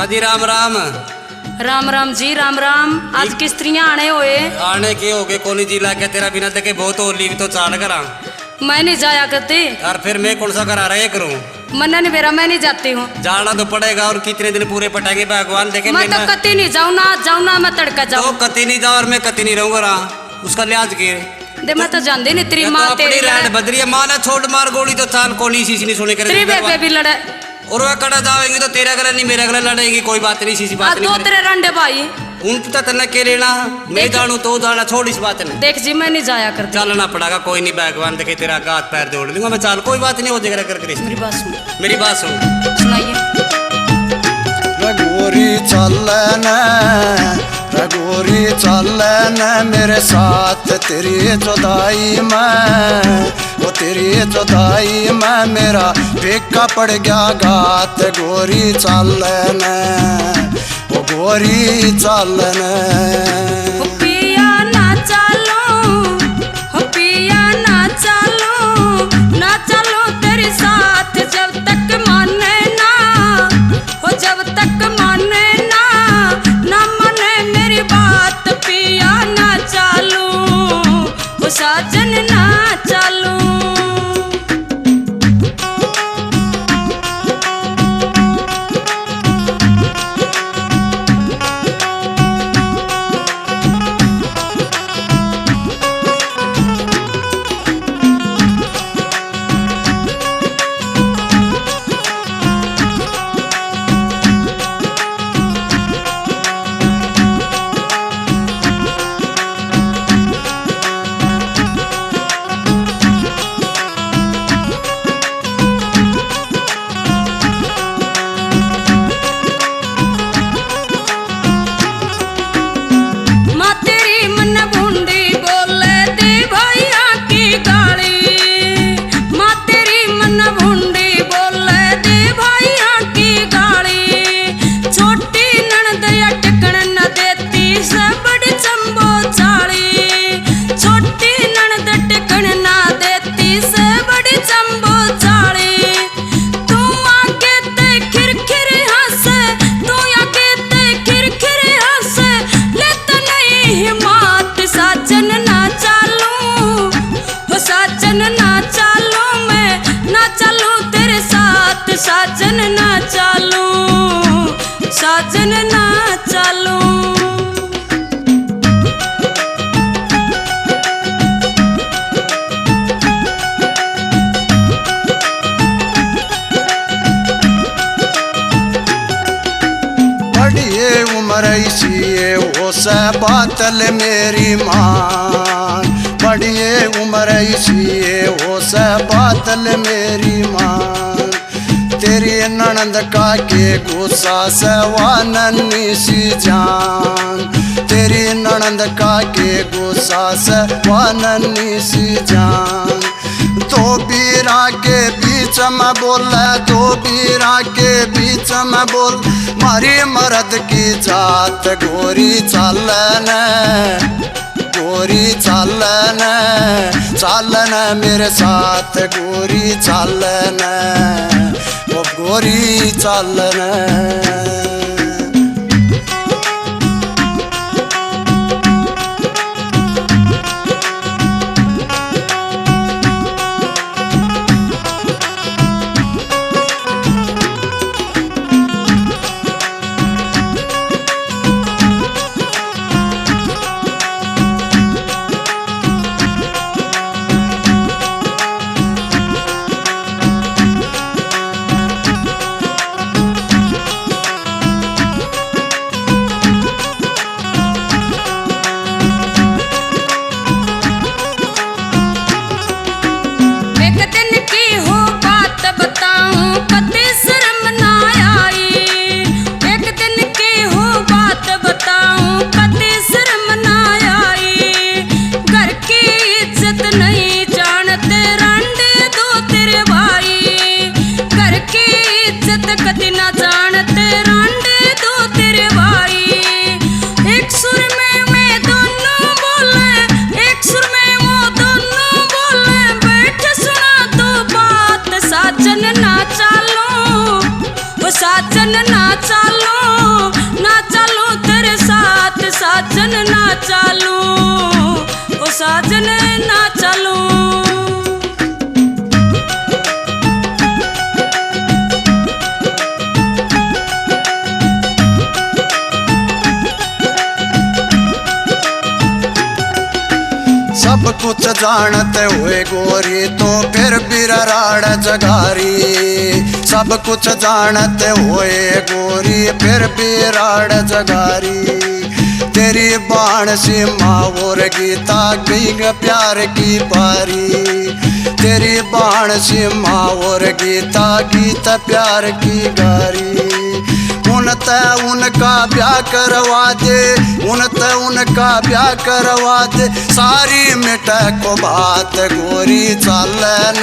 कदी राम राम। राम राम जी राम राम। आज किस्त्रियां आने होए? आने के हो गए कोनी जी लाके तेरा बिना देखे बहुत होली भी तो चाल करा। मैं नहीं जाया करती। यार फिर मैं कौन सा करा रहे करूं? मन्ना नहीं मेरा, मैं नहीं जाती हूँ। जाना तो पड़ेगा और कितने दिन पूरे पटाएंगे भगवान देखे। मैं तो कति नहीं जाऊँ ना मैं तड़का जाऊँ। तो कति नहीं जाओ और मैं कति नहीं रहूंगा रहा उसका लिहाज के दे मैं तो जानती नहीं तेरी माँ तेरी लड़ बदरिया माँ ना छोड़ मार गोली तो चाल कोनी शीश नहीं सुने करे। तेरी बेबे भी लड़े और वह कड़ा जाएंगे तो तेरा गला नहीं मेरा गला लड़ेगी। कोई बात नहीं सी बात नहीं। दो तेरे रंडे भाई उन तो तन्ना के लेना मैं जानू तो जाना छोड़ इस बात ने। देख जी मैं नहीं जाया करती। चलना पड़ेगा कोई नहीं भगवान देखे तेरा हाथ पैर जोड़ दूंगा मैं। चाल कोई बात नहीं हो जाएगा कर मेरी बात सुन। मेरी बात सुन सुनाइए। रघोरी चलन रघोरी चलन मेरे साथ तेरी जुदाई में वो तेरी जुदाई में मेरा फीका पड़ गया गात। गोरी चलन वो गोरी चलन। हो पिया ना चलो तेरे साथ जब तक माने ना हो, जब तक माने ना माने मेरी बात। पिया ना चलो हो साजन ना चलो। साजन ना चलो साजन ना चलो। बड़िए उम्र इसी वो से बातल मेरी माँ। बड़िए उम्र इसी वो से बातल मेरी माँ। तेरी ननंद का के गुस्सा से वानन्नी सी जान। तेरी ननंद का के गुस्सा से वानन्नी सी जान। दो बीरा के बीच में बोल दो बीरा के बीच में बोल मारी मर्द की जात। गोरी चलन गोरी चलन चलन मेरे साथ गोरी चलन वो गोरी चलन। साजन ना चालू तेरे साथ साजन ना चालू ओ साजन ना चालू। सब कुछ जानते हुए गोरी तो फिर भी राड़ जगारी। सब कुछ जानते हुए गोरी फिर भी राड़ जगारी। तेरी बाण सी माँ और गीता गई प्यार की बारी। तेरी बाण सी माँ और गीता गीत प्यार की गारी। उनका ब्याह करवा दे उनका ब्याह करवा दे सारी मिटा को बात गोरी चालन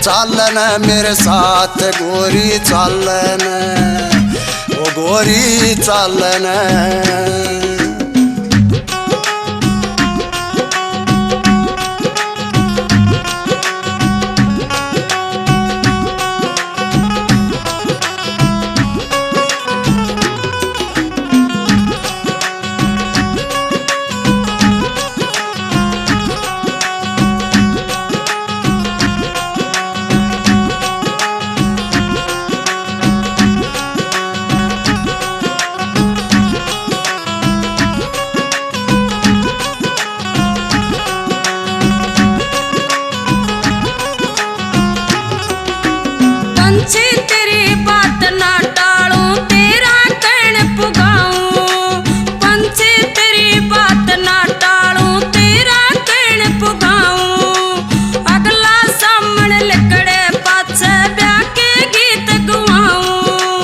चालन मेरे साथ गोरी चालन ओ गोरी चालन। पंछी तेरी बात ना टालूं तेरा कण पुगाऊं। पंछी तेरी बात ना टालूं तेरा कण पुगाऊं। अगला सामने लिकड़े पाछे ब्याह के गीत गुआऊं।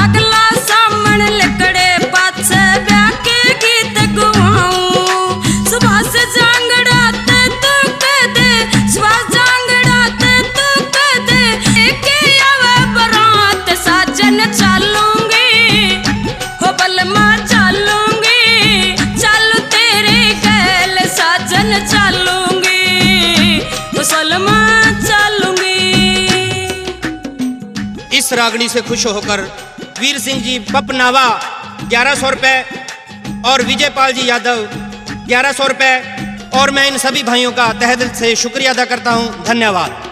अगला सामने लिकड़े पाछे ब्याह के गीत गुआऊं। सुबह से जांगड़ा ते तू कह दे सुबह जांगड़ा ते तू कह दे साजन चालूंगी हो बलमा चालूंगी चालू तेरे गैल साजन चालूंगी हो सलमा चालूंगी। इस रागनी से खुश होकर वीर सिंह जी पपनावा 1100 रुपये और विजयपाल जी यादव 1100 रुपये और मैं इन सभी भाइयों का तहे दिल से शुक्रिया अदा करता हूँ। धन्यवाद।